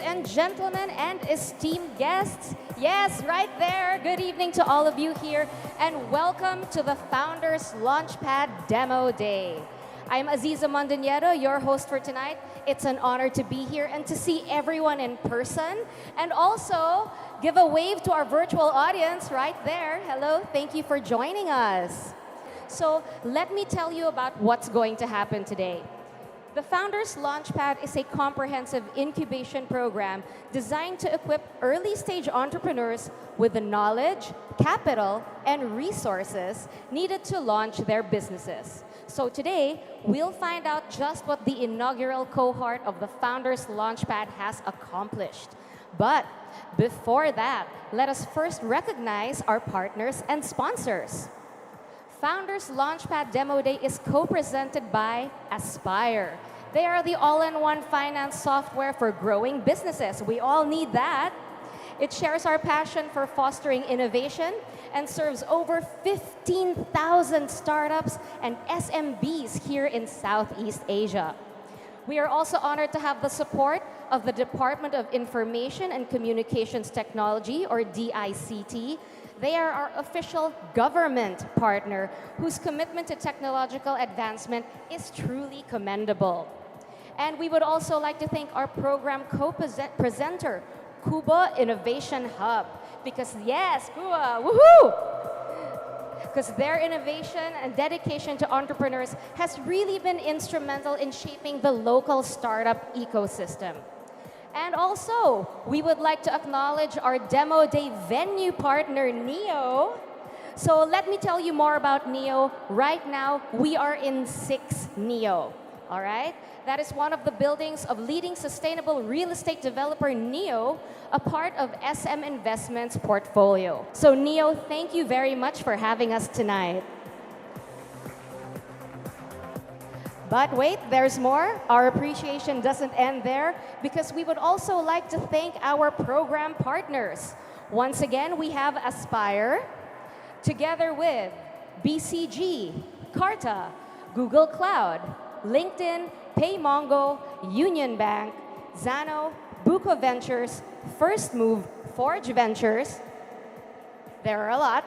and gentlemen and esteemed guests. Yes, right there. Good evening to all of you here and welcome to the Founders Launchpad Demo Day. I'm Aziza Mondañero, your host for tonight. It's an honor to be here and to see everyone in person and also give a wave to our virtual audience right there. Hello, thank you for joining us. So let me tell you about what's going to happen today. The Founders Launchpad is a comprehensive incubation program designed to equip early-stage entrepreneurs with the knowledge, capital, and resources needed to launch their businesses. So today, we'll find out just what the inaugural cohort of the Founders Launchpad has accomplished. But before that, let us first recognize our partners and sponsors. Founders Launchpad Demo Day is co-presented by Aspire. They are the all-in-one finance software for growing businesses. We all need that. It shares our passion for fostering innovation and serves over 15,000 startups and SMBs here in Southeast Asia. We are also honored to have the support of the Department of Information and Communications Technology, or DICT. They are our official government partner whose commitment to technological advancement is truly commendable. And we would also like to thank our program co-presenter, Cuba Innovation Hub, because yes, Cuba, woohoo! Because their innovation and dedication to entrepreneurs has really been instrumental in shaping the local startup ecosystem. And also, we would like to acknowledge our Demo Day venue partner, NEO. So let me tell you more about NEO. Right now, we are in 6 NEO, all right? That is one of the buildings of leading sustainable real estate developer, NEO, a part of SM Investments portfolio. So NEO, thank you very much for having us tonight. But wait, there's more. Our appreciation doesn't end there because we would also like to thank our program partners. Once again, we have Aspire, together with BCG, Carta, Google Cloud, LinkedIn, PayMongo, Union Bank, Zano, Buco Ventures, First Move, Forge Ventures, there are a lot,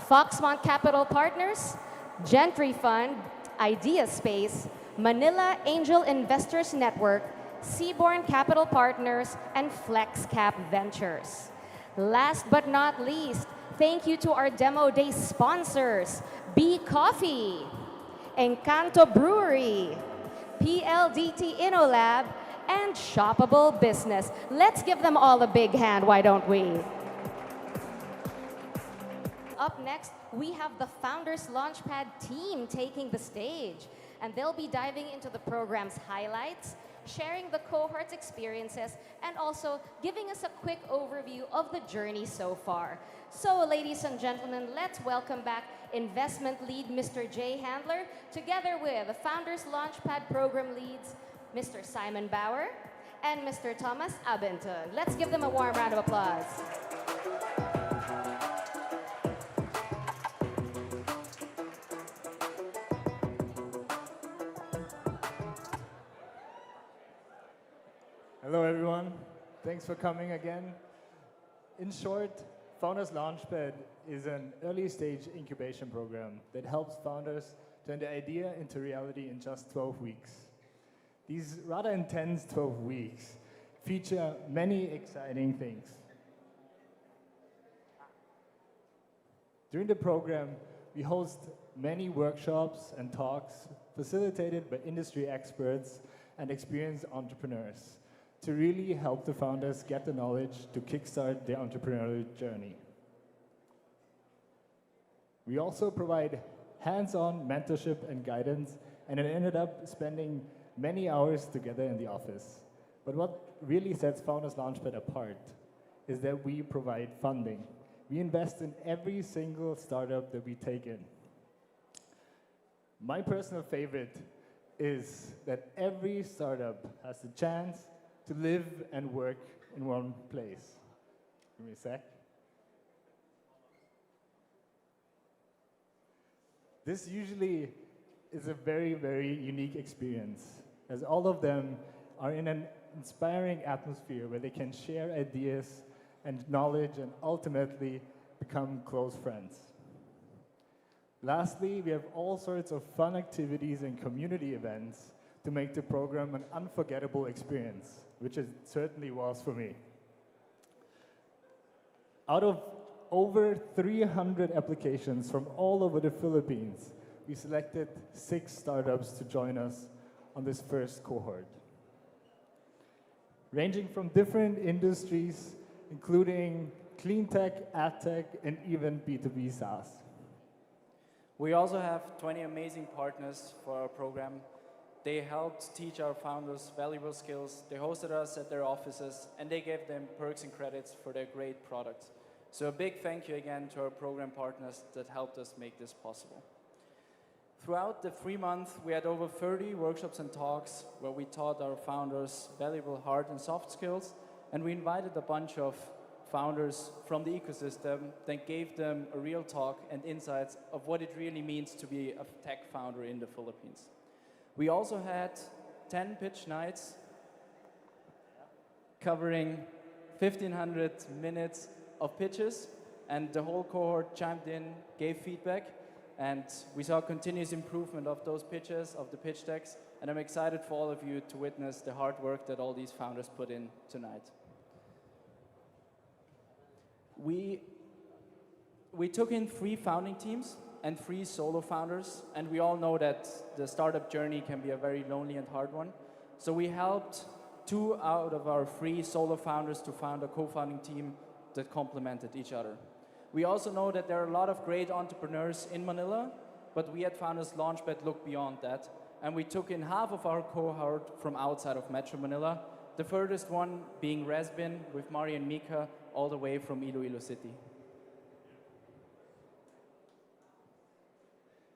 Foxmont Capital Partners, Gentry Fund, Idea Space, Manila Angel Investors Network, Seaborn Capital Partners, and FlexCap Ventures. Last but not least, thank you to our Demo Day sponsors, B Coffee, Encanto Brewery, PLDT InnoLab, and Shoppable Business. Let's give them all a big hand, why don't we? Up next, we have the Founders Launchpad team taking the stage, and they'll be diving into the program's highlights, sharing the cohort's experiences, and also giving us a quick overview of the journey so far. So, ladies and gentlemen, let's welcome back Investment Lead Mr. Jay Handler, together with the Founders Launchpad Program Leads, Mr. Simon Bauer and Mr. Thomas Abenton. Let's give them a warm round of applause. Hello, everyone. Thanks for coming again. In short, Founders Launchpad is an early-stage incubation program that helps founders turn the idea into reality in just 12 weeks. These rather intense 12 weeks feature many exciting things. During the program, we host many workshops and talks facilitated by industry experts and experienced entrepreneurs to really help the founders get the knowledge to kickstart their entrepreneurial journey. We also provide hands-on mentorship and guidance, and it ended up spending many hours together in the office. But what really sets Founders Launchpad apart is that we provide funding. We invest in every single startup that we take in. My personal favorite is that every startup has the chance to live and work in one place. Give me a sec. This usually is a very, very unique experience, as all of them are in an inspiring atmosphere where they can share ideas and knowledge and ultimately become close friends. Lastly, we have all sorts of fun activities and community events to make the program an unforgettable experience, which it certainly was for me. Out of over 300 applications from all over the Philippines, we selected 6 startups to join us on this first cohort, ranging from different industries, including CleanTech, EdTech, and even B2B SaaS. We also have 20 amazing partners for our program. They helped teach our founders valuable skills, they hosted us at their offices, and they gave them perks and credits for their great products. So a big thank you again to our program partners that helped us make this possible. Throughout the 3 months, we had over 30 workshops and talks where we taught our founders valuable hard and soft skills, and we invited a bunch of founders from the ecosystem that gave them a real talk and insights of what it really means to be a tech founder in the Philippines. We also had 10 pitch nights covering 1,500 minutes of pitches, and the whole cohort chimed in, gave feedback, and we saw continuous improvement of those pitches, of the pitch decks, and I'm excited for all of you to witness the hard work that all these founders put in tonight. We took in 3 founding teams and 3 solo founders, and we all know that the startup journey can be a very lonely and hard one. So we helped 2 out of our 3 solo founders to found a co-founding team that complemented each other. We also know that there are a lot of great entrepreneurs in Manila, but we at Founders Launchpad look beyond that, and we took in half of our cohort from outside of Metro Manila, the furthest one being Resbin with Mari and Mika, all the way from Iloilo City.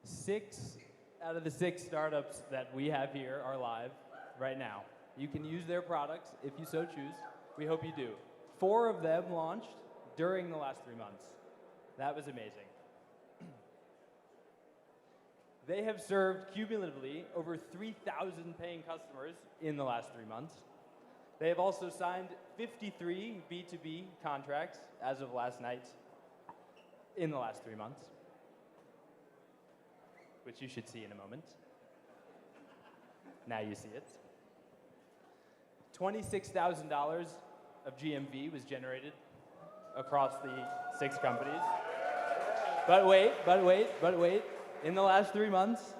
6 out of the 6 startups that we have here are live right now. You can use their products if you so choose. We hope you do. 4 of them launched during the last 3 months. That was amazing. They have served cumulatively over 3,000 paying customers in the last 3 months. They have also signed 53 B2B contracts as of last night in the last 3 months, which you should see in a moment. Now you see it. $26,000 of GMV was generated across the 6 companies. But wait. In the last 3 months,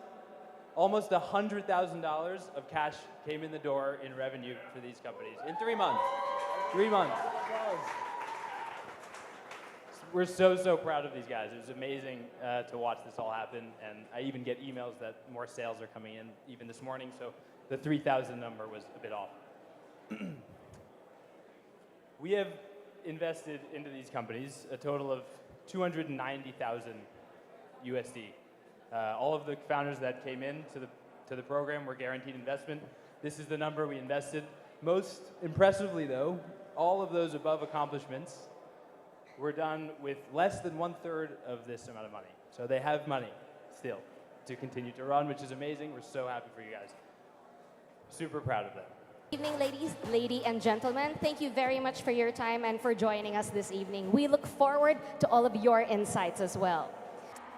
almost $100,000 of cash came in the door in revenue for these companies. In 3 months. 3 months. We're so proud of these guys. It was amazing to watch this all happen, and I even get emails that more sales are coming in even this morning, so the 3,000 number was a bit off. We have invested into these companies a total of $290,000 USD. All of the founders that came in to the program were guaranteed investment. This is the number we invested. Most impressively, though, all of those above accomplishments were done with less than 1/3 of this amount of money. So they have money still to continue to run, which is amazing. We're so happy for you guys. Super proud of them. Good evening, ladies and gentlemen. Thank you very much for your time and for joining us this evening. We look forward to all of your insights as well.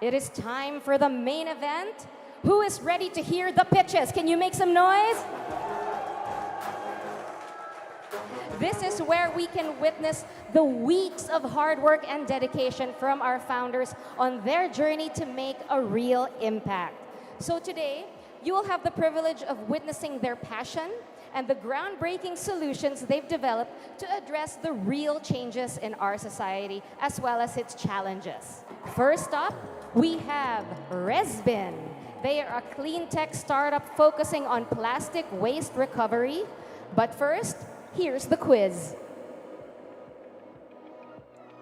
It is time for the main event. Who is ready to hear the pitches? Can you make some noise? This is where we can witness the weeks of hard work and dedication from our founders on their journey to make a real impact. So today, you will have the privilege of witnessing their passion and the groundbreaking solutions they've developed to address the real changes in our society as well as its challenges. First up, we have Rezbin. They are a clean tech startup focusing on plastic waste recovery. But first, here's the quiz.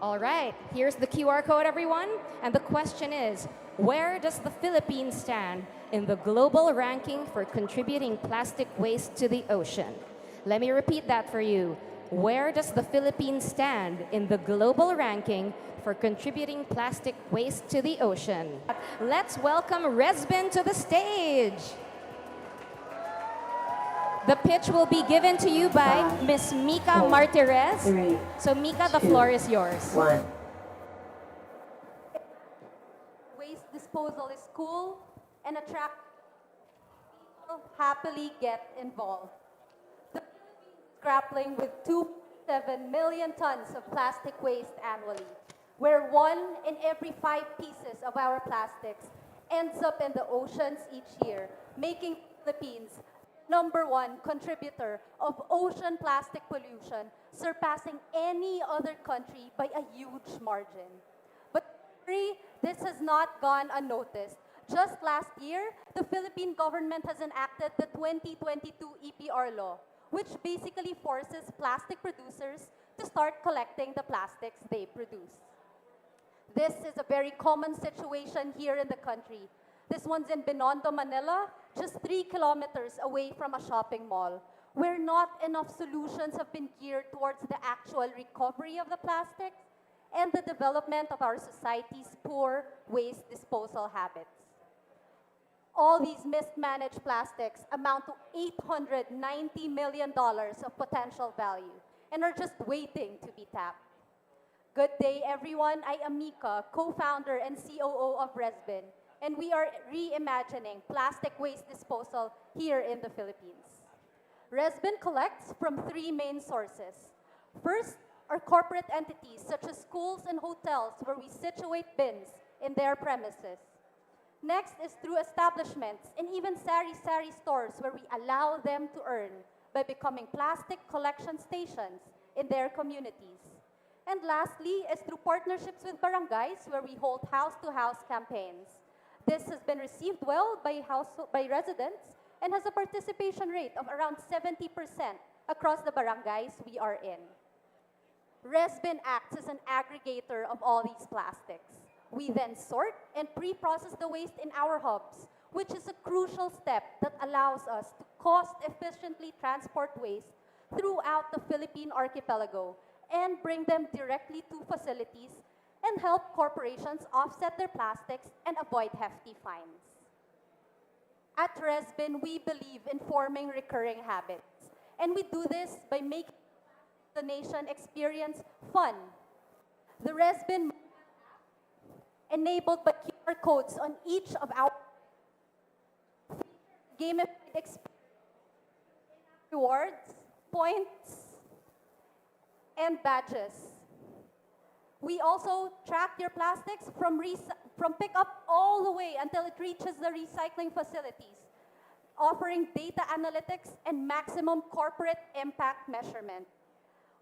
All right, here's the QR code, everyone. And the question is, where does the Philippines stand in the global ranking for contributing plastic waste to the ocean? Let me repeat that for you. Where does the Philippines stand in the global ranking for contributing plastic waste to the ocean? Let's welcome Resbin to the stage. The pitch will be given to you by Miss Mika Martirez. So Mika, the floor is yours. Waste disposal is cool and attract people happily get involved. The Philippines is grappling with 2.7 million tons of plastic waste annually, where 1 in every 5 pieces of our plastics ends up in the oceans each year, making the Philippines #1 contributor of ocean plastic pollution, surpassing any other country by a huge margin. But this has not gone unnoticed. Just last year, the Philippine government has enacted the 2022 EPR law, which basically forces plastic producers to start collecting the plastics they produce. This is a very common situation here in the country. This one's in Binondo, Manila, just 3 kilometers away from a shopping mall, where not enough solutions have been geared towards the actual recovery of the plastics and the development of our society's poor waste disposal habits. All these mismanaged plastics amount to $890 million of potential value and are just waiting to be tapped. Good day, everyone. I am Mika, co-founder and COO of Resbin, and we are reimagining plastic waste disposal here in the Philippines. Resbin collects from 3 main sources. First are corporate entities such as schools and hotels where we situate bins in their premises. Next is through establishments and even sari-sari stores where we allow them to earn by becoming plastic collection stations in their communities. And lastly is through partnerships with barangays where we hold house-to-house campaigns. This has been received well by residents and has a participation rate of around 70% across the barangays we are in. Resbin acts as an aggregator of all these plastics. We then sort and pre-process the waste in our hubs, which is a crucial step that allows us to cost-efficiently transport waste throughout the Philippine archipelago and bring them directly to facilities and help corporations offset their plastics and avoid hefty fines. At Resbin, we believe in forming recurring habits, and we do this by making the donation experience fun. The Resbin enabled by QR codes on each of our gamified experience, rewards, points, and badges. We also track your plastics from pickup all the way until it reaches the recycling facilities, offering data analytics and maximum corporate impact measurement.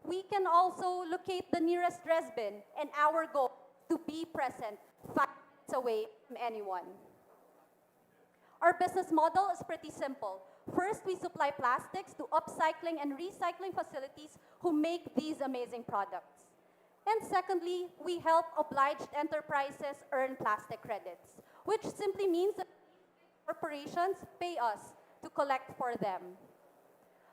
We can also locate the nearest Resbin, and our goal to be present 5 minutes away from anyone. Our business model is pretty simple. First, we supply plastics to upcycling and recycling facilities who make these amazing products. And secondly, we help obliged enterprises earn plastic credits, which simply means that corporations pay us to collect for them.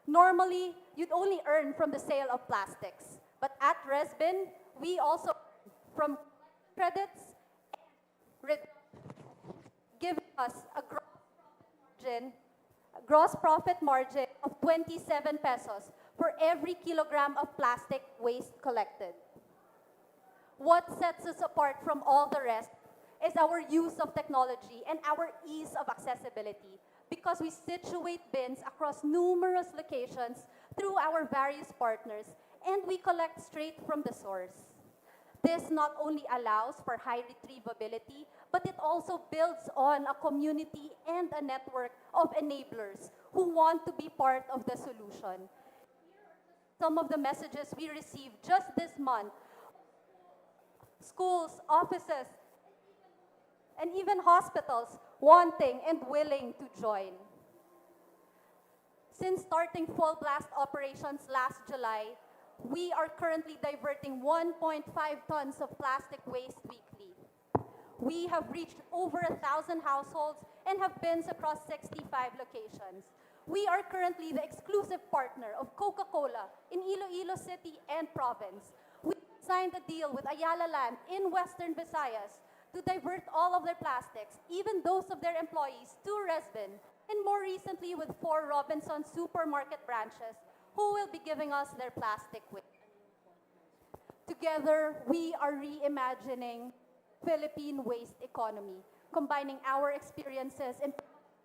Normally, you'd only earn from the sale of plastics, but at Resbin, we also earn from credits and giving us a gross profit margin of 27 pesos for every kilogram of plastic waste collected. What sets us apart from all the rest is our use of technology and our ease of accessibility, because we situate bins across numerous locations through our various partners, and we collect straight from the source. This not only allows for high retrievability, but it also builds on a community and a network of enablers who want to be part of the solution. Here are some of the messages we received just this month. Schools, offices, and even hospitals wanting and willing to join. Since starting full blast operations last July, we are currently diverting 1.5 tons of plastic waste weekly. We have reached over 1,000 households and have bins across 65 locations. We are currently the exclusive partner of Coca-Cola in Iloilo City and Province. We signed a deal with Ayala Land in Western Visayas to divert all of their plastics, even those of their employees, to Resbin, and more recently with 4 Robinson supermarket branches who will be giving us their plastic waste. Together, we are reimagining Philippine waste economy, combining our experiences in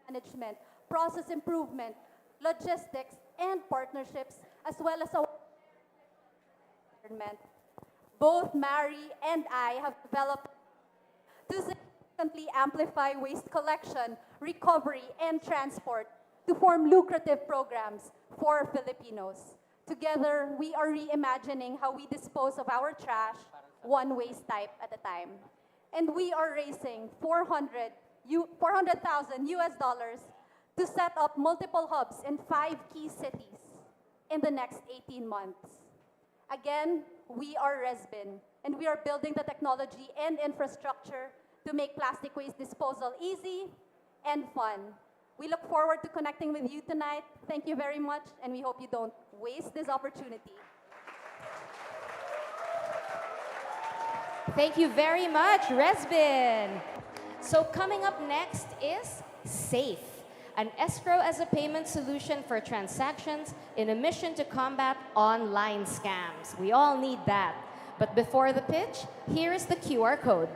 management, process improvement, logistics, and partnerships, as well as our environment. Both Mary and I have developed to significantly amplify waste collection, recovery, and transport to form lucrative programs for Filipinos. Together, we are reimagining how we dispose of our trash, one waste type at a time. And we are raising 400,000 US dollars to set up multiple hubs in 5 key cities in the next 18 months. Again, we are Resbin, and we are building the technology and infrastructure to make plastic waste disposal easy and fun. We look forward to connecting with you tonight. Thank you very much, and we hope you don't waste this opportunity. Thank you very much, Resbin. So coming up next is SAFE, an escrow as a payment solution for transactions in a mission to combat online scams. We all need that. But before the pitch, here is the QR code.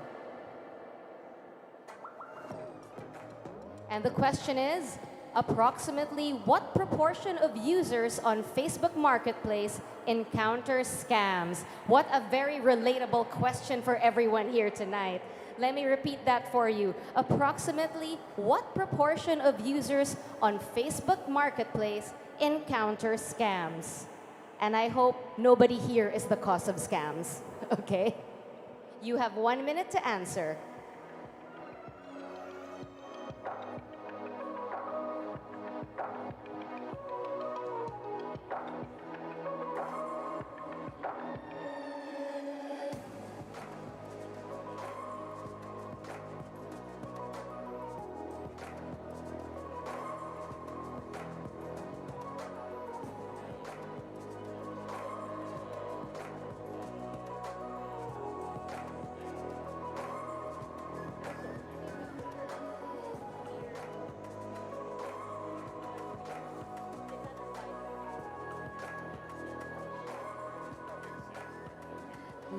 And the question is, approximately what proportion of users on Facebook Marketplace encounter scams? What a very relatable question for everyone here tonight. Let me repeat that for you. Approximately what proportion of users on Facebook Marketplace encounter scams? And I hope nobody here is the cause of scams, okay? You have 1 minute to answer.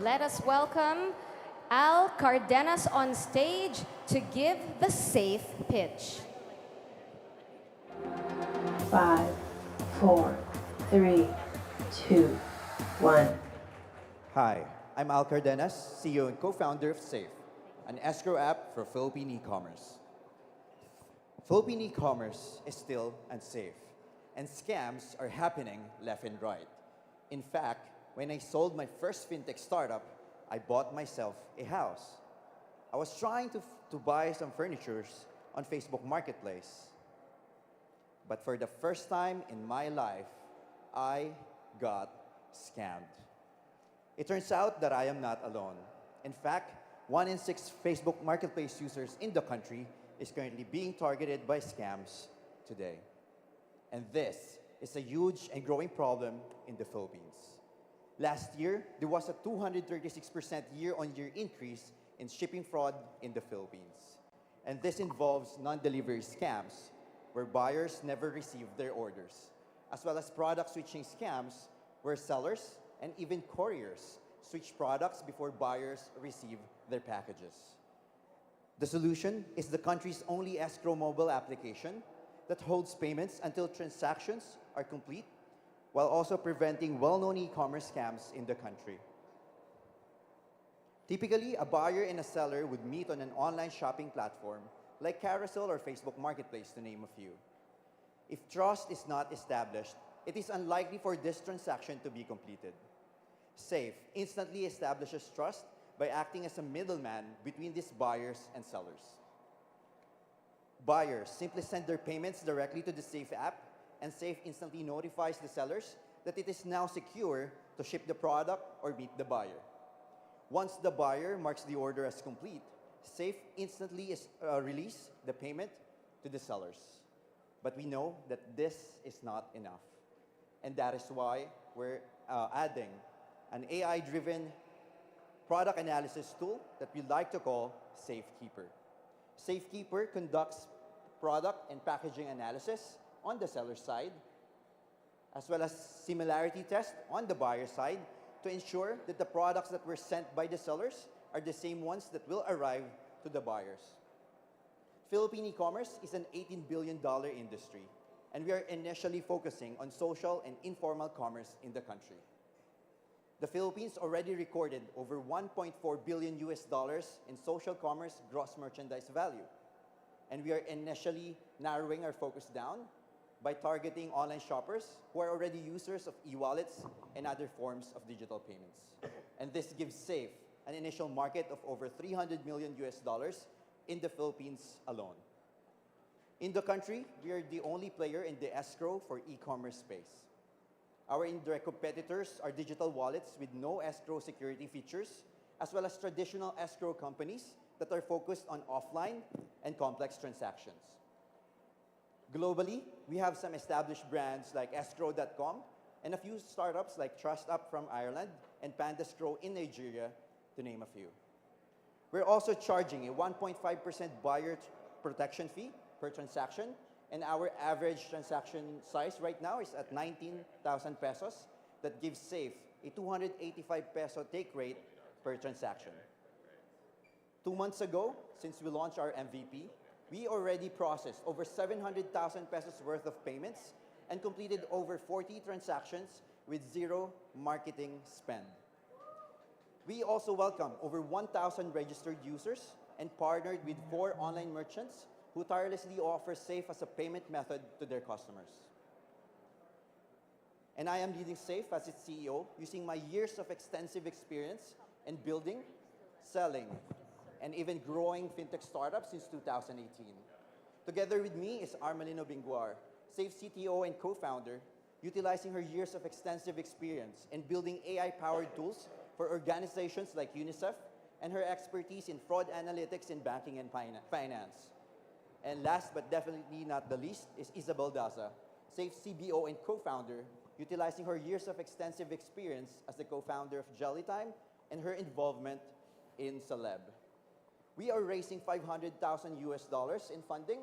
Let us welcome Al Cardenas on stage to give the SAFE pitch. 5, 4, 3, 2, 1. Hi, I'm Al Cardenas, CEO and co-founder of SAFE, an escrow app for Philippine e-commerce. Philippine e-commerce is still unsafe, and scams are happening left and right. In fact, when I sold my first FinTech startup, I bought myself a house. I was trying to buy some furniture on Facebook Marketplace. But for the first time in my life, I got scammed. It turns out that I am not alone. In fact, 1 in 6 Facebook Marketplace users in the country is currently being targeted by scams today. And this is a huge and growing problem in the Philippines. Last year, there was a 236% year-on-year increase in shipping fraud in the Philippines. And this involves non-delivery scams, where buyers never receive their orders, as well as product switching scams, where sellers and even couriers switch products before buyers receive their packages. The solution is the country's only escrow mobile application that holds payments until transactions are complete, while also preventing well-known e-commerce scams in the country. Typically, a buyer and a seller would meet on an online shopping platform like Carousel or Facebook Marketplace, to name a few. If trust is not established, it is unlikely for this transaction to be completed. SAFE instantly establishes trust by acting as a middleman between these buyers and sellers. Buyers simply send their payments directly to the SAFE app, and SAFE instantly notifies the sellers that it is now secure to ship the product or meet the buyer. Once the buyer marks the order as complete, SAFE instantly release the payment to the sellers. But we know that this is not enough. And that is why we're adding an AI-driven product analysis tool that we like to call SafeKeeper. SafeKeeper conducts product and packaging analysis on the seller side, as well as similarity test on the buyer side to ensure that the products that were sent by the sellers are the same ones that will arrive to the buyers. Philippine e-commerce is an $18 billion industry, and we are initially focusing on social and informal commerce in the country. The Philippines already recorded over $1.4 billion in social commerce gross merchandise value, and we are initially narrowing our focus down by targeting online shoppers who are already users of e-wallets and other forms of digital payments. And this gives SAFE an initial market of over $300 million in the Philippines alone. In the country, we are the only player in the escrow for e-commerce space. Our indirect competitors are digital wallets with no escrow security features, as well as traditional escrow companies that are focused on offline and complex transactions. Globally, we have some established brands like escrow.com and a few startups like TrustUp from Ireland and PandaScrow in Nigeria, to name a few. We're also charging a 1.5% buyer protection fee per transaction, and our average transaction size right now is at 19,000 pesos. That gives SAFE a 285 peso take rate per transaction. 2 months ago, since we launched our MVP, we already processed over 700,000 pesos worth of payments and completed over 40 transactions with zero marketing spend. We also welcome over 1,000 registered users and partnered with 4 online merchants who tirelessly offer SAFE as a payment method to their customers. And I am leading SAFE as its CEO using my years of extensive experience in building, selling, and even growing FinTech startups since 2018. Together with me is Armelino Binguar, SAFE CTO and co-founder, utilizing her years of extensive experience in building AI-powered tools for organizations like UNICEF and her expertise in fraud analytics in banking and finance. And last but definitely not the least is Isabel Daza, SAFE CBO and co-founder, utilizing her years of extensive experience as the co-founder of Jellytime and her involvement in Celeb. We are raising $500,000 in funding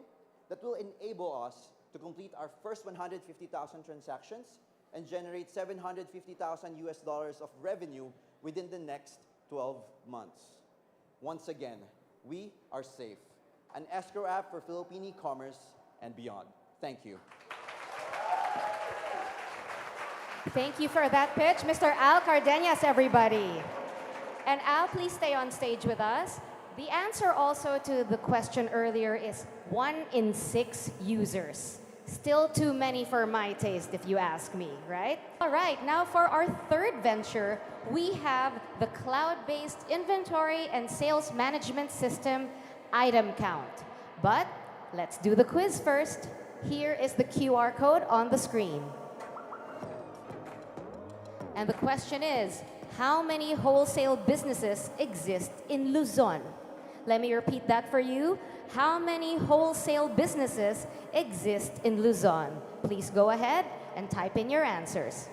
that will enable us to complete our first 150,000 transactions and generate $750,000 of revenue within the next 12 months. Once again, we are SAFE, an escrow app for Philippine e-commerce and beyond. Thank you. Thank you for that pitch, Mr. Al Cardenas, everybody. And Al, please stay on stage with us. The answer also to the question earlier is 1 in 6 users. Still too many for my taste, if you ask me, right? All right, now for our third venture, we have the cloud-based inventory and sales management system, Itemcount. But let's do the quiz first. Here is the QR code on the screen. And the question is, how many wholesale businesses exist in Luzon? Let me repeat that for you. How many wholesale businesses exist in Luzon? Please go ahead and type in your answers.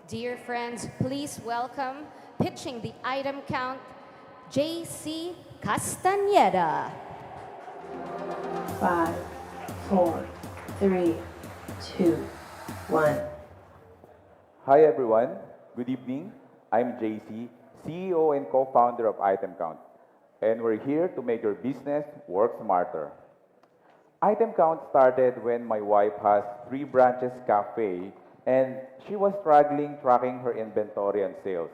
Dear friends, please welcome, pitching the item count, JC Castañeda. 5, 4, 3, 2, 1. Hi everyone, good evening. I'm JC, CEO and co-founder of Itemcount, and we're here to make your business work smarter. Itemcount started when my wife has 3 branches cafe and she was struggling tracking her inventory and sales.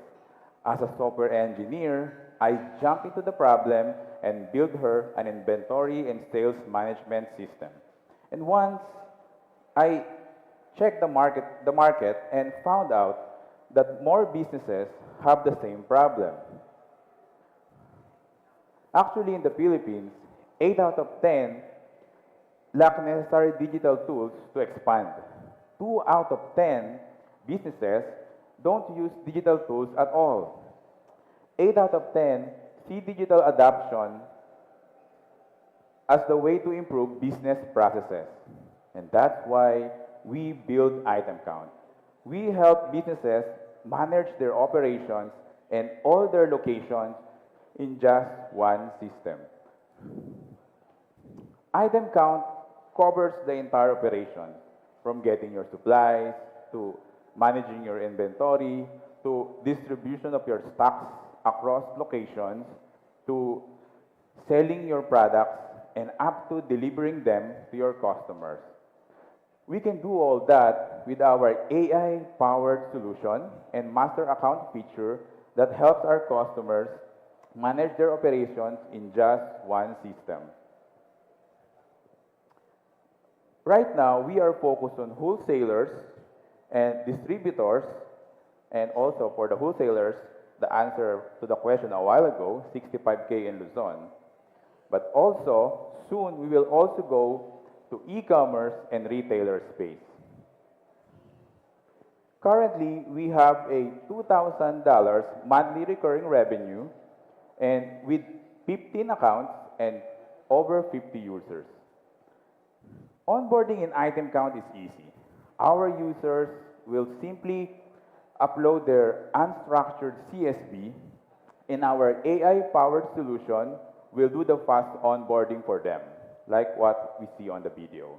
As a software engineer, I jumped into the problem and built her an inventory and sales management system. And once I checked the market and found out that more businesses have the same problem. Actually, in the Philippines, 8 out of 10 lack necessary digital tools to expand. 2 out of 10 businesses don't use digital tools at all. 8 out of 10 see digital adoption as the way to improve business processes. And that's why we build Itemcount. We help businesses manage their operations and all their locations in just one system. Itemcount covers the entire operation, from getting your supplies, to managing your inventory, to distribution of your stocks across locations, to selling your products, and up to delivering them to your customers. We can do all that with our AI-powered solution and master account feature that helps our customers manage their operations in just one system. Right now, we are focused on wholesalers and distributors, and also for the wholesalers, the answer to the question a while ago, 65K in Luzon. But also, soon we will also go to e-commerce and retailer space. Currently, we have a $2,000 monthly recurring revenue and with 15 accounts and over 50 users. Onboarding in Itemcount is easy. Our users will simply upload their unstructured CSV, and our AI-powered solution will do the fast onboarding for them, like what we see on the video.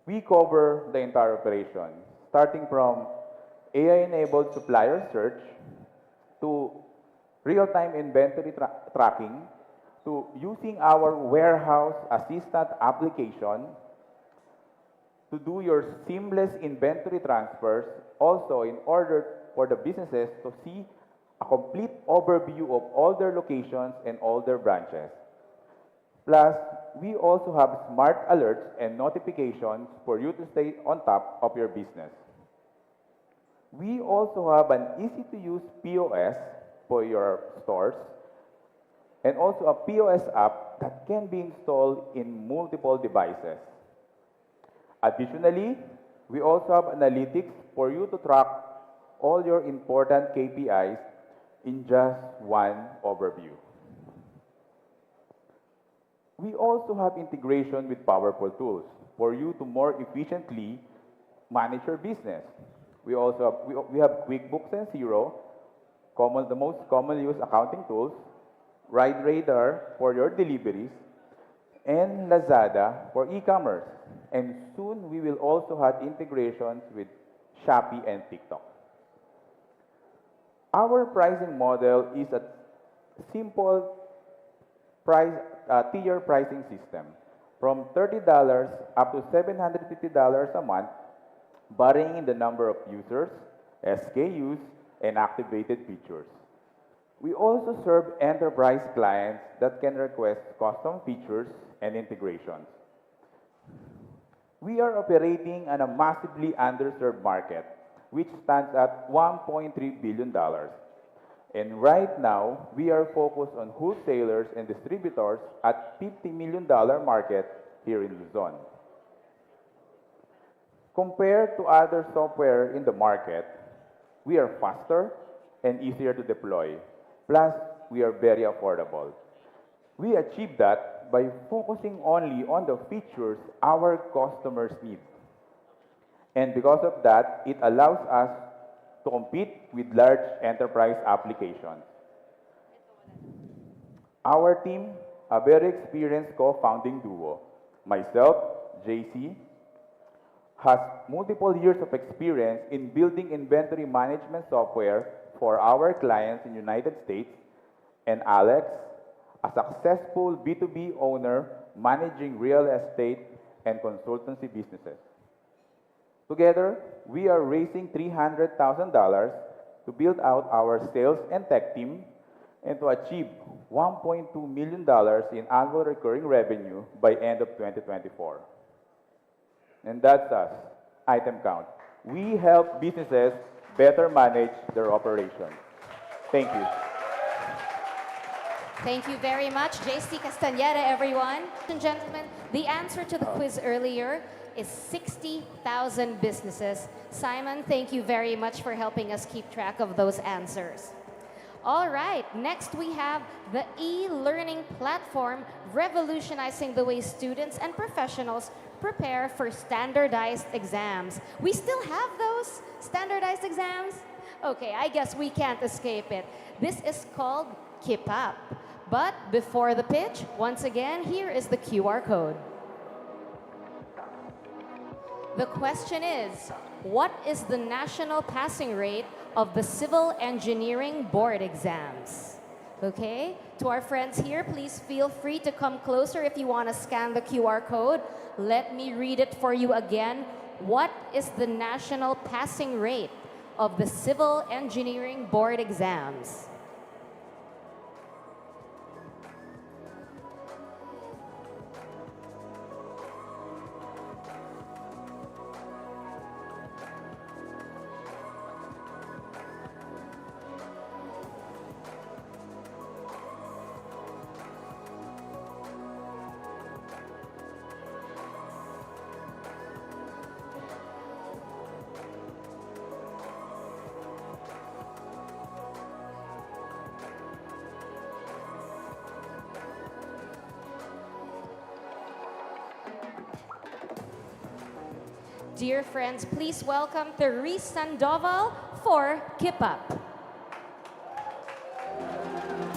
We cover the entire operation, starting from AI-enabled supplier search to real-time inventory tracking, to using our warehouse assistant application to do your seamless inventory transfers, also in order for the businesses to see a complete overview of all their locations and all their branches. Plus, we also have smart alerts and notifications for you to stay on top of your business. We also have an easy-to-use POS for your stores, and also a POS app that can be installed in multiple devices. Additionally, we also have analytics for you to track all your important KPIs in just one overview. We also have integration with powerful tools for you to more efficiently manage your business. We also have QuickBooks and Xero, the most commonly used accounting tools, Ride Radar for your deliveries, and Lazada for e-commerce. And soon we will also have integrations with Shopee and TikTok. Our pricing model is a simple tier pricing system, from $30 up to $750 a month, varying in the number of users, SKUs, and activated features. We also serve enterprise clients that can request custom features and integrations. We are operating in a massively underserved market, which stands at $1.3 billion. And right now, we are focused on wholesalers and distributors at $50 million market here in Luzon. Compared to other software in the market, we are faster and easier to deploy. Plus, we are very affordable. We achieve that by focusing only on the features our customers need. And because of that, it allows us to compete with large enterprise applications. Our team, a very experienced co-founding duo, myself, JC, has multiple years of experience in building inventory management software for our clients in the United States, and Alex, a successful B2B owner managing real estate and consultancy businesses. Together, we are raising $300,000 to build out our sales and tech team and to achieve $1.2 million in annual recurring revenue by end of 2024. And that's us, Itemcount. We help businesses better manage their operations. Thank you. Thank you very much, JC Castañeda, everyone. Ladies and gentlemen, the answer to the quiz earlier is 60,000 businesses. Simon, thank you very much for helping us keep track of those answers. All right, next we have the e-learning platform revolutionizing the way students and professionals prepare for standardized exams. We still have those standardized exams? Okay, I guess we can't escape it. This is called Kippap. But before the pitch, once again, here is the QR code. The question is, what is the national passing rate of the Civil Engineering Board exams? Okay, to our friends here, please feel free to come closer if you want to scan the QR code. Let me read it for you again. What is the national passing rate of the Civil Engineering Board exams? Dear friends, please welcome Therese Sandoval for Kippap.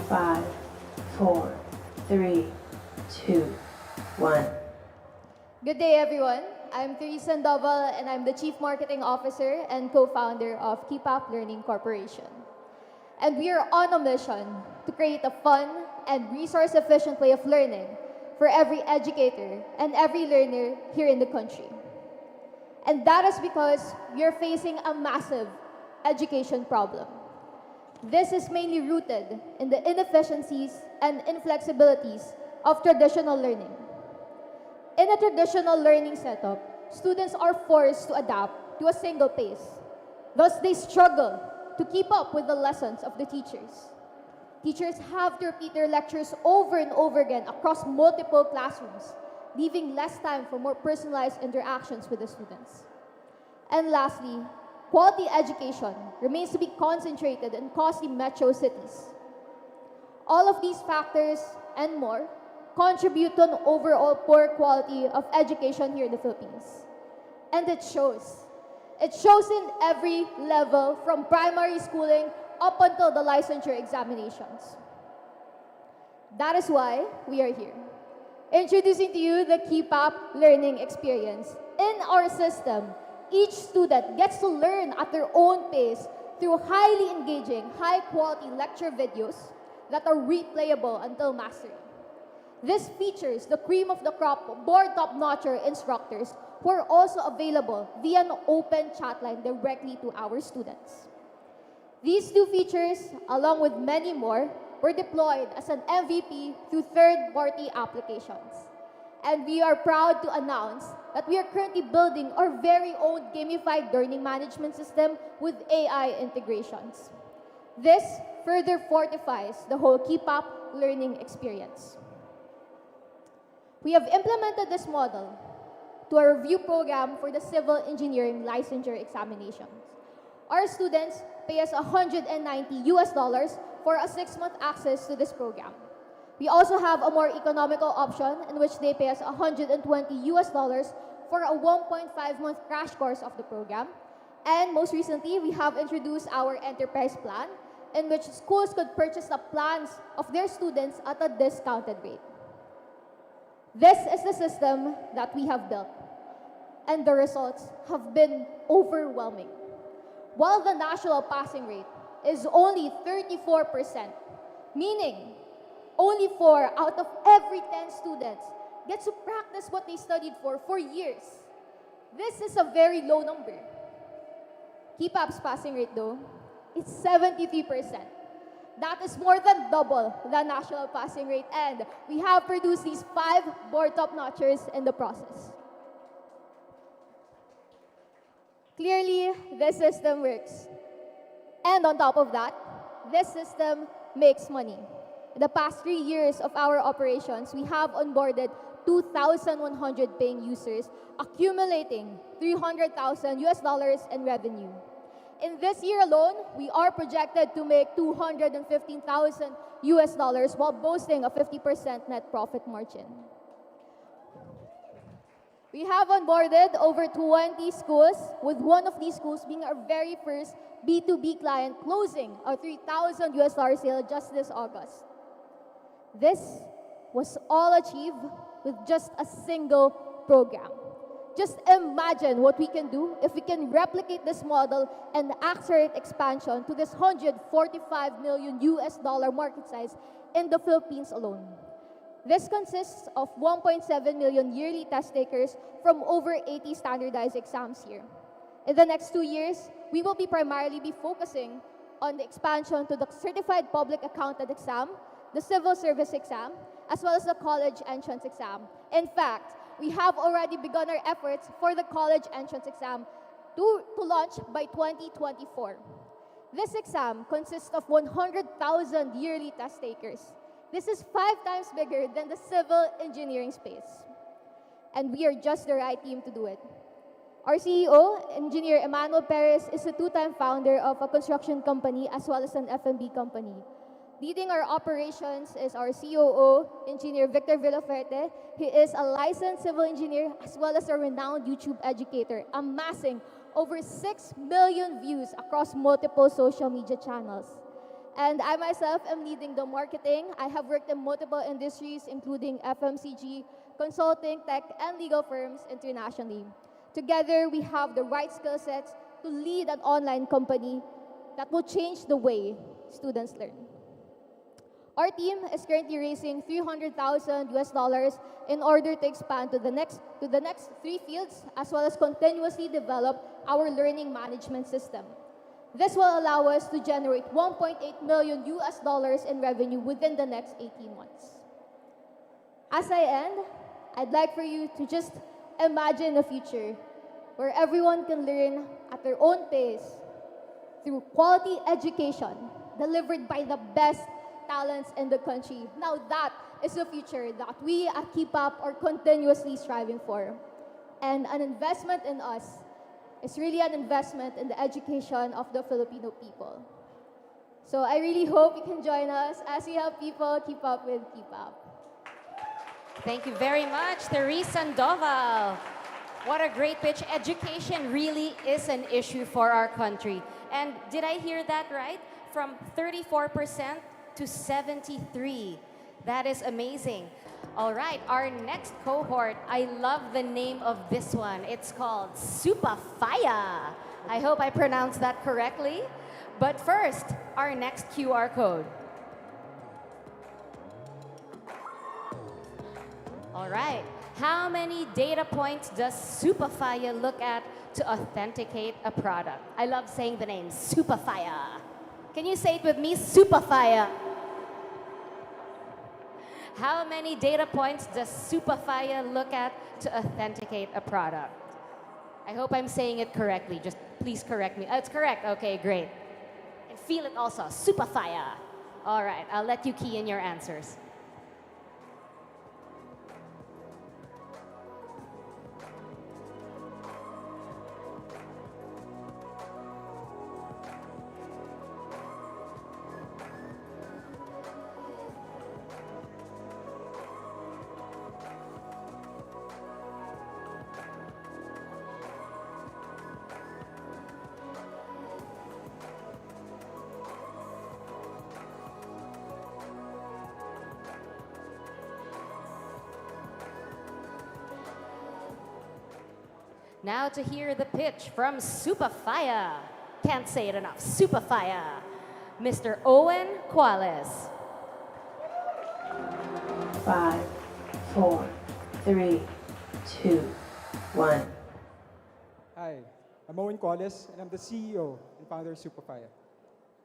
5, 4, 3, 2, 1. Good day, everyone. I'm Therese Sandoval, and I'm the Chief Marketing Officer and co-founder of Kippap Learning Corporation. And we are on a mission to create a fun and resource-efficient way of learning for every educator and every learner here in the country. And that is because we are facing a massive education problem. This is mainly rooted in the inefficiencies and inflexibilities of traditional learning. In a traditional learning setup, students are forced to adapt to a single pace. Thus, they struggle to keep up with the lessons of the teachers. Teachers have to repeat their lectures over and over again across multiple classrooms, leaving less time for more personalized interactions with the students. And lastly, quality education remains to be concentrated in costly metro cities. All of these factors and more contribute to an overall poor quality of education here in the Philippines. And it shows. It shows in every level from primary schooling up until the licensure examinations. That is why we are here. Introducing to you the Kippap learning experience. In our system, each student gets to learn at their own pace through highly engaging, high-quality lecture videos that are replayable until mastery. This features the cream of the crop board top-notcher instructors who are also available via an open chat line directly to our students. These two features, along with many more, were deployed as an MVP through third-party applications. And we are proud to announce that we are currently building our very own gamified learning management system with AI integrations. This further fortifies the whole Kippap learning experience. We have implemented this model to a review program for the civil engineering licensure examinations. Our students pay us $190 for a 6-month access to this program. We also have a more economical option in which they pay us $120 for a 1.5-month crash course of the program. And most recently, we have introduced our enterprise plan in which schools could purchase the plans of their students at a discounted rate. This is the system that we have built, and the results have been overwhelming. While the national passing rate is only 34%, meaning only 4 out of every 10 students gets to practice what they studied for years. This is a very low number. Kippap's passing rate, though, is 73%. That is more than double the national passing rate, and we have produced these 5 board top-notchers in the process. Clearly, this system works. And on top of that, this system makes money. In the past 3 years of our operations, we have onboarded 2,100 paying users, accumulating $300,000 in revenue. In this year alone, we are projected to make $215,000 while boasting a 50% net profit margin. We have onboarded over 20 schools, with one of these schools being our very first B2B client, closing a $3,000 sale just this August. This was all achieved with just a single program. Just imagine what we can do if we can replicate this model and accelerate expansion to this $145 million market size in the Philippines alone. This consists of 1.7 million yearly test takers from over 80 standardized exams here. In the next 2 years, we will primarily be focusing on the expansion to the Certified Public Accountant exam, the Civil Service exam, as well as the College Entrance exam. In fact, we have already begun our efforts for the College Entrance exam to launch by 2024. This exam consists of 100,000 yearly test takers. This is 5 times bigger than the civil engineering space. And we are just the right team to do it. Our CEO, Engineer Emmanuel Perez, is a 2-time founder of a construction company as well as an F&B company. Leading our operations is our COO, Engineer Victor Villaferte. He is a licensed civil engineer as well as a renowned YouTube educator, amassing over 6 million views across multiple social media channels. And I myself am leading the marketing. I have worked in multiple industries, including FMCG, consulting, tech, and legal firms internationally. Together, we have the right skill sets to lead an online company that will change the way students learn. Our team is currently raising $300,000 in order to expand to the next 3 fields, as well as continuously develop our learning management system. This will allow us to generate $1.8 million in revenue within the next 18 months. As I end, I'd like for you to just imagine a future where everyone can learn at their own pace through quality education delivered by the best talents in the country. Now that is a future that we at Kippap are continuously striving for. And an investment in us is really an investment in the education of the Filipino people. So I really hope you can join us as we help people keep up with Kippap. Thank you very much, Therese Sandoval. What a great pitch. Education really is an issue for our country. And did I hear that right? From 34% to 73%. That is amazing. All right, our next cohort, I love the name of this one. It's called Superfire. I hope I pronounced that correctly. But first, our next QR code. All right, how many data points does Superfire look at to authenticate a product? I love saying the name, Superfire. Can you say it with me, Superfire? How many data points does Superfire look at to authenticate a product? I hope I'm saying it correctly. Just please correct me. It's correct. Okay, great. And feel it also, Superfire. All right, I'll let you key in your answers. Now to hear the pitch from Superfire. Can't say it enough. Superfire. Mr. Owen Quales. 5, 4, 3, 2, 1. I'm Owen Collis, and I'm the CEO and founder of Superfire.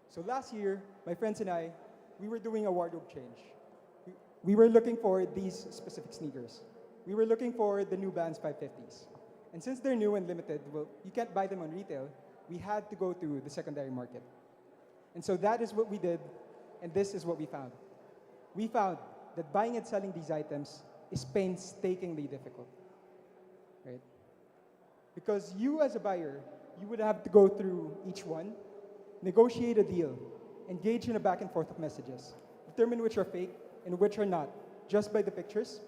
So last year, my friends and I, we were doing a wardrobe change. We were looking for these specific sneakers. We were looking for the New Balance 550s. And since they're new and limited, well, you can't buy them on retail, we had to go to the secondary market. And so that is what we did, and this is what we found. We found that buying and selling these items is painstakingly difficult, right? Because you as a buyer, you would have to go through each one, negotiate a deal, engage in a back and forth of messages, determine which are fake and which are not, just by the pictures,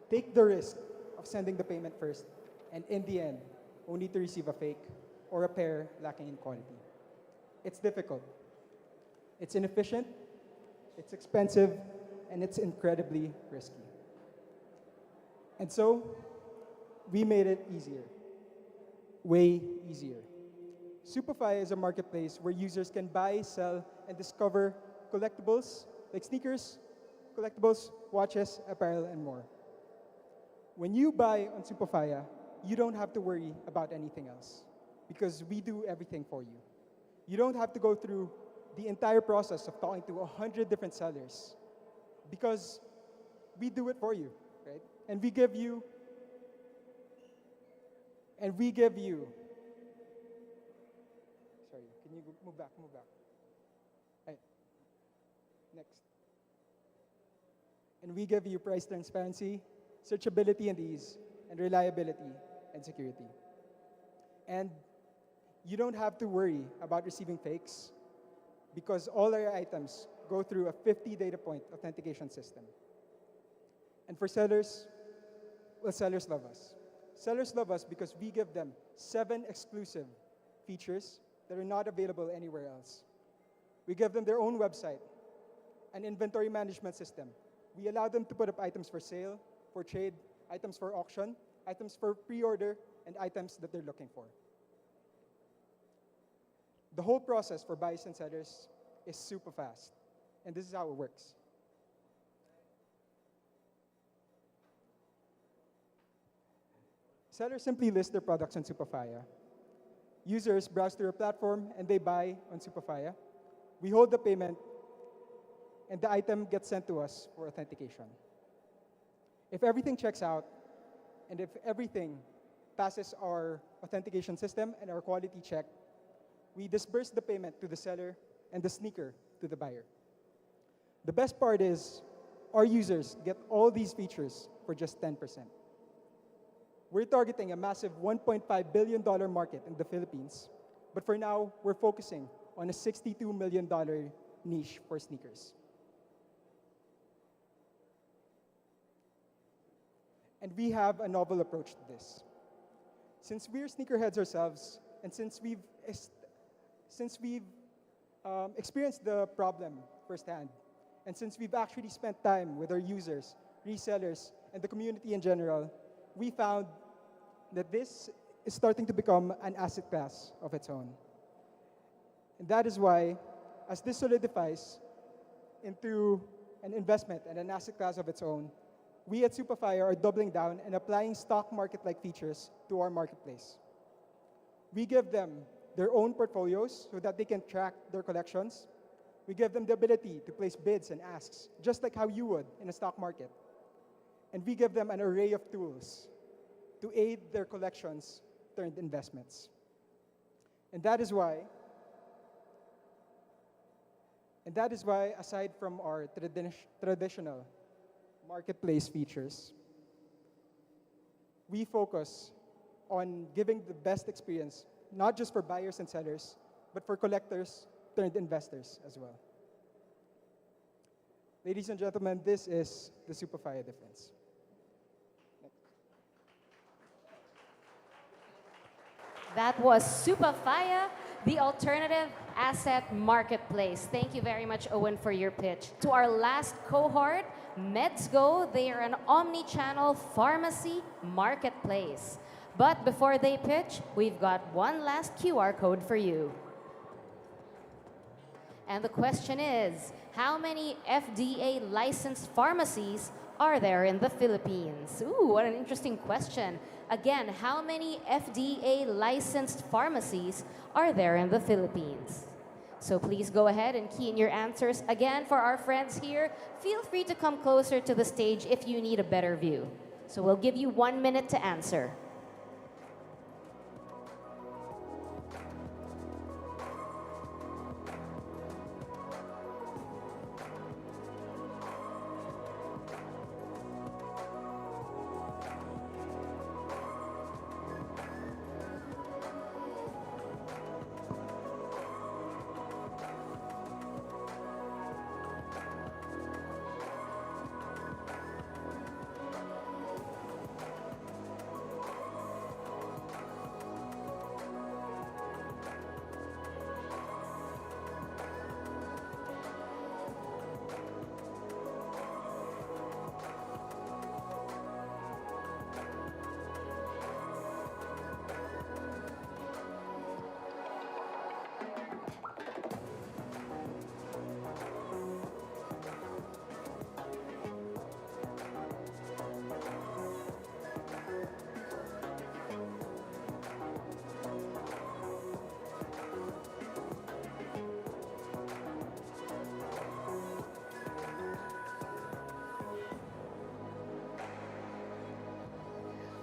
take the risk of sending the payment first, and in the end, only to receive a fake or a pair lacking in quality. It's difficult. It's inefficient, it's expensive, and it's incredibly risky. And so, we made it easier. Way easier. Superfire is a marketplace where users can buy, sell, and discover collectibles like sneakers, collectibles, watches, apparel, and more. When you buy on Superfire, you don't have to worry about anything else because we do everything for you. You don't have to go through the entire process of talking to 100 different sellers because we do it for you, right? And we give you sorry, can you move back? Right. Next. And we give you price transparency, searchability and ease, and reliability and security. And you don't have to worry about receiving fakes because all our items go through a 50 data point authentication system. And for sellers, well, sellers love us. Sellers love us because we give them 7 exclusive features that are not available anywhere else. We give them their own website, an inventory management system. We allow them to put up items for sale, for trade, items for auction, items for pre-order, and items that they're looking for. The whole process for buyers and sellers is super fast, and this is how it works. Sellers simply list their products on Superfire. Users browse through a platform and they buy on Superfire. We hold the payment and the item gets sent to us for authentication. If everything checks out and if everything passes our authentication system and our quality check, we disperse the payment to the seller and the sneaker to the buyer. The best part is our users get all these features for just 10%. We're targeting a massive $1.5 billion market in the Philippines, but for now, we're focusing on a $62 million niche for sneakers. And we have a novel approach to this. Since we're sneakerheads ourselves, and since we've experienced the problem firsthand, and since we've actually spent time with our users, resellers, and the community in general, we found that this is starting to become an asset class of its own. And that is why, as this solidifies into an investment and an asset class of its own, we at Superfire are doubling down and applying stock market-like features to our marketplace. We give them their own portfolios so that they can track their collections. We give them the ability to place bids and asks, just like how you would in a stock market. And we give them an array of tools to aid their collections turned investments. And that is why, aside from our traditional marketplace features, we focus on giving the best experience, not just for buyers and sellers, but for collectors turned investors as well. Ladies and gentlemen, this is the Superfire difference. That was Superfire, the alternative asset marketplace. Thank you very much, Owen, for your pitch. To our last cohort, Medsgo, they are an omni-channel pharmacy marketplace. But before they pitch, we've got one last QR code for you. And the question is, how many FDA licensed pharmacies are there in the Philippines? Ooh, what an interesting question. Again, how many FDA licensed pharmacies are there in the Philippines? So please go ahead and key in your answers. Again, for our friends here, feel free to come closer to the stage if you need a better view. So we'll give you 1 minute to answer.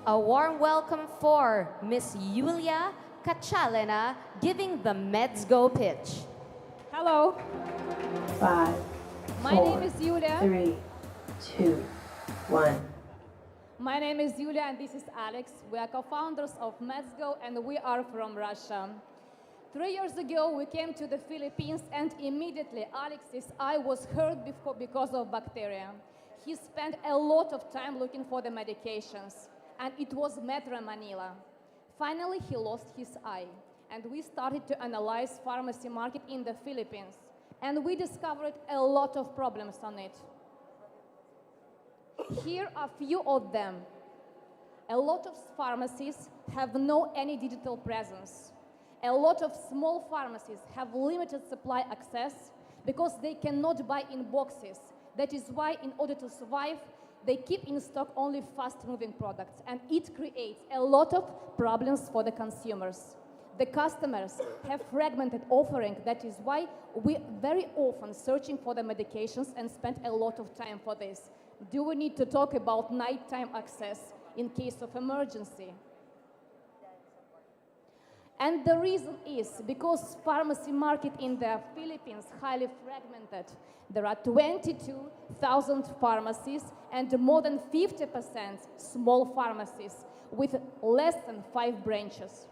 A warm welcome for Miss Yulia Kachalina giving the Medsgo pitch. Hello. 5, My 4, name is Yulia. 3, 2, 1. My name is Yulia and this is Alex. We are co-founders of Medsgo and we are from Russia. 3 years ago, we came to the Philippines and immediately Alex's eye was hurt because of bacteria. He spent a lot of time looking for the medications and it was Metro Manila. Finally, he lost his eye and we started to analyze pharmacy market in the Philippines and we discovered a lot of problems on it. Here are a few of them. A lot of pharmacies have no any digital presence. A lot of small pharmacies have limited supply access because they cannot buy in boxes. That is why, in order to survive, they keep in stock only fast-moving products, and it creates a lot of problems for the consumers. The customers have fragmented offering. That is why we very often searching for the medications and spend a lot of time for this. Do we need to talk about nighttime access in case of emergency? And the reason is because pharmacy market in the Philippines highly fragmented. There are 22,000 pharmacies and more than 50% small pharmacies with less than 5 branches.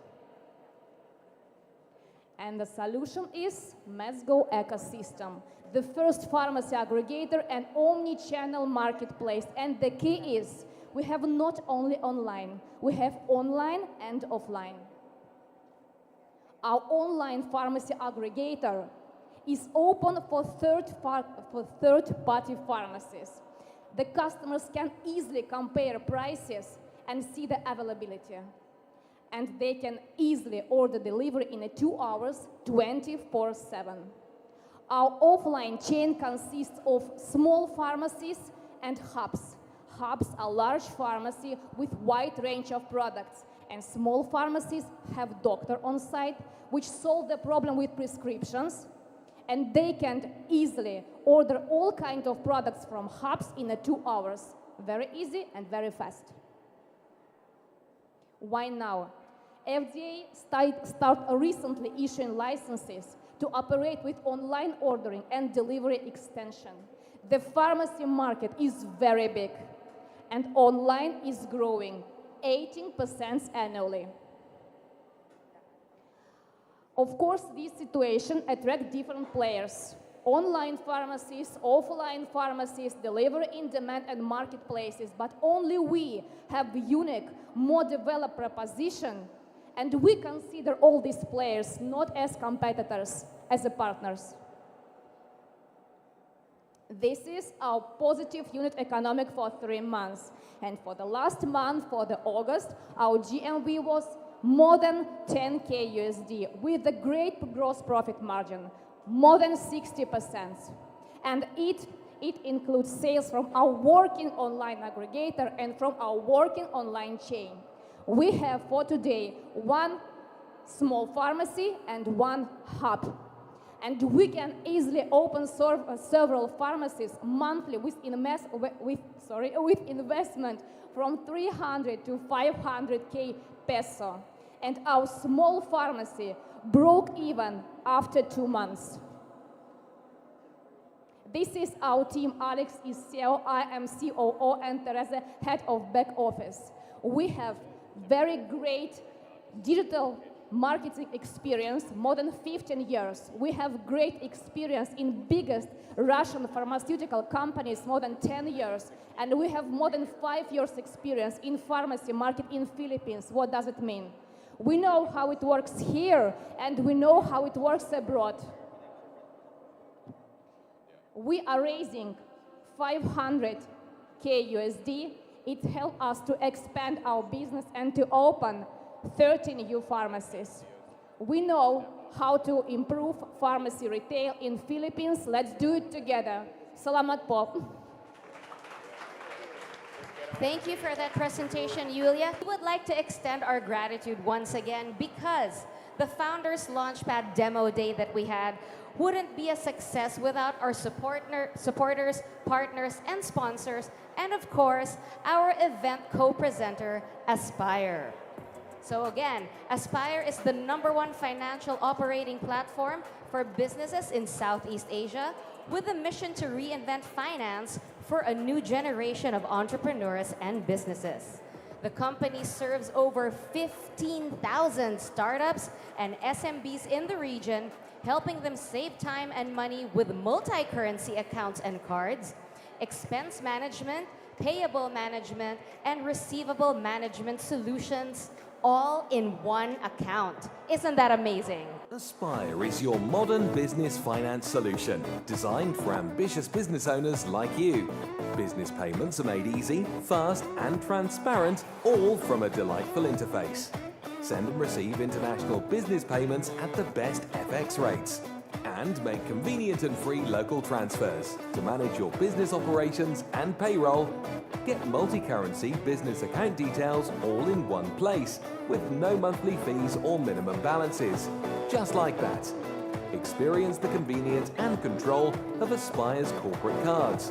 And the solution is Medsgo ecosystem, the first pharmacy aggregator and omni-channel marketplace. And the key is we have not only online, we have online and offline. Our online pharmacy aggregator is open for third-party pharmacies. The customers can easily compare prices and see the availability. And they can easily order delivery in 2 hours, 24/7. Our offline chain consists of small pharmacies and hubs. Hubs are large pharmacy with wide range of products. And small pharmacies have doctor on site, which solve the problem with prescriptions. And they can easily order all kinds of products from hubs in 2 hours. Very easy and very fast. Why now? FDA start recently issuing licenses to operate with online ordering and delivery extension. The pharmacy market is very big, and online is growing 18% annually. Of course, this situation attracts different players. Online pharmacies, offline pharmacies, delivery in demand and marketplaces, but only we have a unique, more developed proposition, and we consider all these players not as competitors, as partners. This is our positive unit economic for 3 months. And for the last month, for the August, our GMV was more than 10K USD with a great gross profit margin, more than 60%. And it It includes sales from our working online aggregator and from our working online chain. We have for today 1 small pharmacy and 1 hub. And we can easily open several pharmacies monthly with investment from 300 to 500K peso. And our small pharmacy broke even after 2 months. This is our team. Alex is CEO, I am COO, and Teresa, head of back office. We have very great digital marketing experience, more than 15 years. We have great experience in biggest Russian pharmaceutical companies, more than 10 years. And we have more than 5 years experience in pharmacy market in Philippines. What does it mean? We know how it works here, and we know how it works abroad. We are raising 500K USD. It helped us to expand our business and to open 30 new pharmacies. We know how to improve pharmacy retail in Philippines. Let's do it together. Salamat po. Thank you for that presentation, Yulia. We would like to extend our gratitude once again because the Founders Launchpad Demo Day that we had wouldn't be a success without our supporters, partners, and sponsors, and of course, our event co-presenter, Aspire. So again, Aspire is the #1 financial operating platform for businesses in Southeast Asia with a mission to reinvent finance for a new generation of entrepreneurs and businesses. The company serves over 15,000 startups and SMBs in the region, helping them save time and money with multi-currency accounts and cards, expense management, payable management, and receivable management solutions, all in one account. Isn't that amazing? Aspire is your modern business finance solution designed for ambitious business owners like you. Business payments are made easy, fast, and transparent, all from a delightful interface. Send and receive international business payments at the best FX rates. And make convenient and free local transfers to manage your business operations and payroll. Get multi-currency business account details all in one place with no monthly fees or minimum balances. Just like that. Experience the convenience and control of Aspire's corporate cards.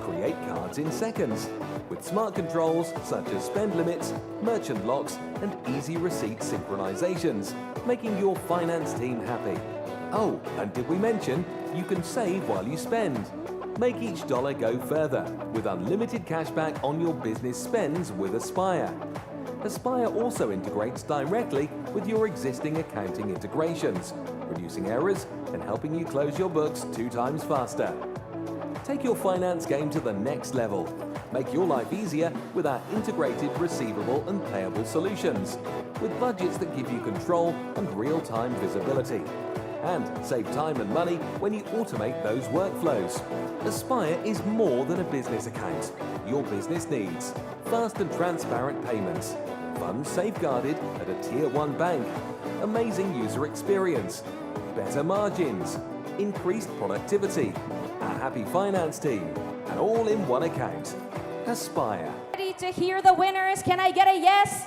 Create cards in seconds with smart controls such as spend limits, merchant locks, and easy receipt synchronizations, making your finance team happy. Oh, and did we mention you can save while you spend? Make each dollar go further with unlimited cashback on your business spends with Aspire. Aspire also integrates directly with your existing accounting integrations, reducing errors and helping you close your books 2 times faster. Take your finance game to the next level. Make your life easier with our integrated receivable and payable solutions, with budgets that give you control and real-time visibility. And save time and money when you automate those workflows. Aspire is more than a business account. Your business needs fast and transparent payments, funds safeguarded at a Tier 1 bank, amazing user experience, better margins, increased productivity, a happy finance team, and all in one account. Aspire. Ready to hear the winners? Can I get a yes?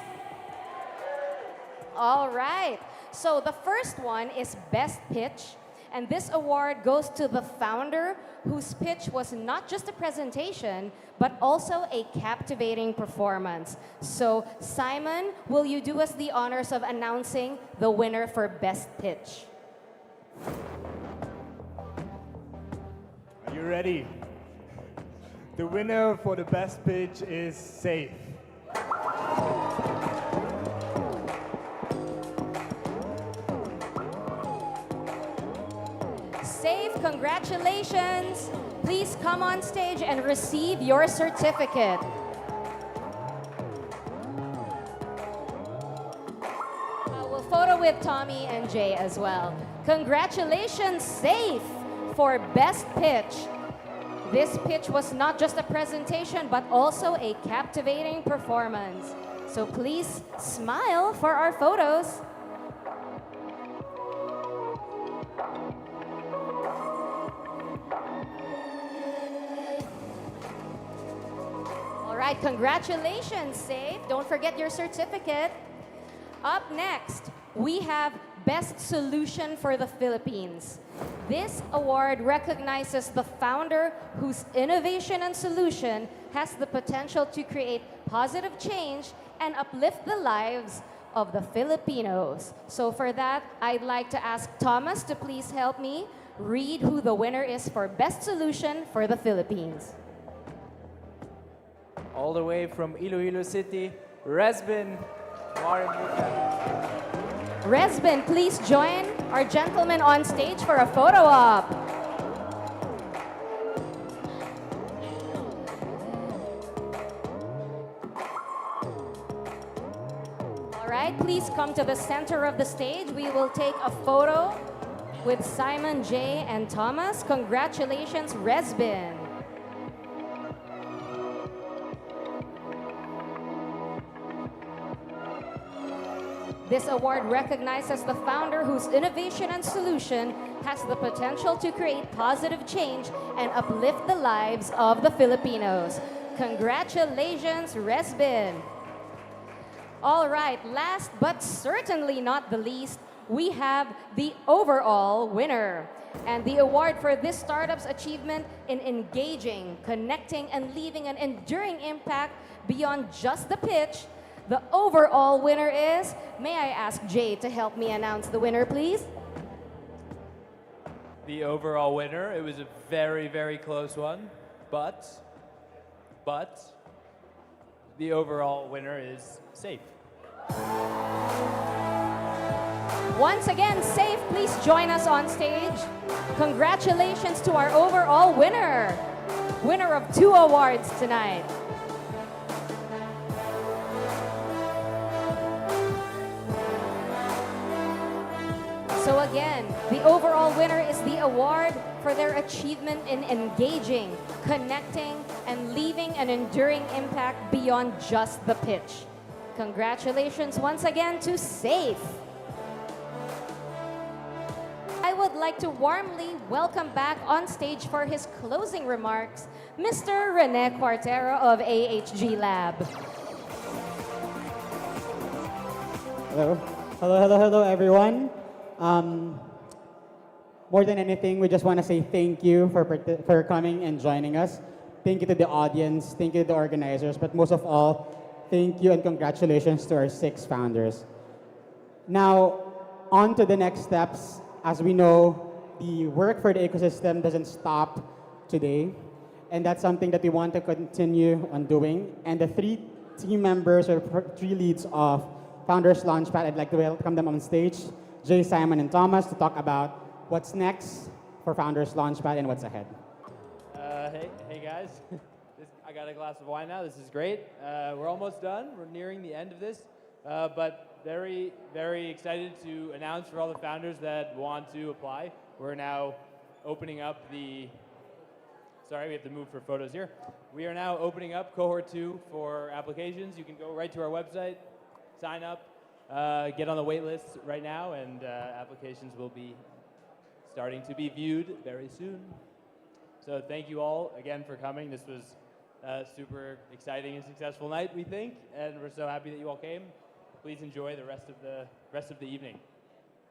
All right. So the first one is Best Pitch, and this award goes to the founder whose pitch was not just a presentation, but also a captivating performance. So Simon, will you do us the honors of announcing the winner for Best Pitch? Are you ready? The winner for the best pitch is Safe. Safe, congratulations. Please come on stage and receive your certificate. We'll photo with Tommy and Jay as well. Congratulations, Safe, for Best Pitch. This pitch was not just a presentation, but also a captivating performance. So please smile for our photos. right, congratulations, Safe. Don't forget your certificate. Up next, we have Best Solution for the Philippines. This award recognizes the founder whose innovation and solution has the potential to create positive change and uplift the lives of the Filipinos. So for that, I'd like to ask Thomas to please help me read who the winner is for Best Solution for the Philippines. All the way from Iloilo City, Resbin. Resbin, please join our gentlemen on stage for a photo op. All right, please come to the center of the stage. We will take a photo with Simon, Jay, and Thomas. Congratulations, Resbin. This award recognizes the founder whose innovation and solution has the potential to create positive change and uplift the lives of the Filipinos. Congratulations, Resbin. All right, last but certainly not the least, we have the overall winner. And the award for this startup's achievement in engaging, connecting, and leaving an enduring impact beyond just the pitch. The overall winner is, may I ask Jay to help me announce the winner, please? The overall winner, it was a very, very close one, but the overall winner is Safe. Once again, Safe, please join us on stage. Congratulations to our overall winner. Winner of 2 awards tonight. So again, the overall winner is the award for their achievement in engaging, connecting, and leaving an enduring impact beyond just the pitch. Congratulations once again to Safe. I would like to warmly welcome back on stage for his closing remarks, Mr. Rene Cuartero of AHG Lab. Hello, everyone. More than anything, we just want to say thank you for coming and joining us. Thank you to the audience, thank you to the organizers, but most of all, thank you and congratulations to our 6 founders. Now, on to the next steps. As we know, the work for the ecosystem doesn't stop today, and that's something that we want to continue on doing. And the 3 team members or 3 leads of Founders Launchpad, I'd like to welcome them on stage. Jay, Simon, and Thomas to talk about what's next for Founders Launchpad and what's ahead. Hey guys, I got a glass of wine now. This is great. We're almost done. We're nearing the end of this, but very, very excited to announce for all the founders that want to apply. We're now opening up the. Sorry, we have to move for photos here. We are now opening up Cohort 2 for applications. You can go right to our website, sign up. Get on the wait list right now, and applications will be starting to be viewed very soon. So thank you all again for coming. This was a super exciting and successful night, we think, and we're so happy that you all came. Please enjoy the rest of the evening.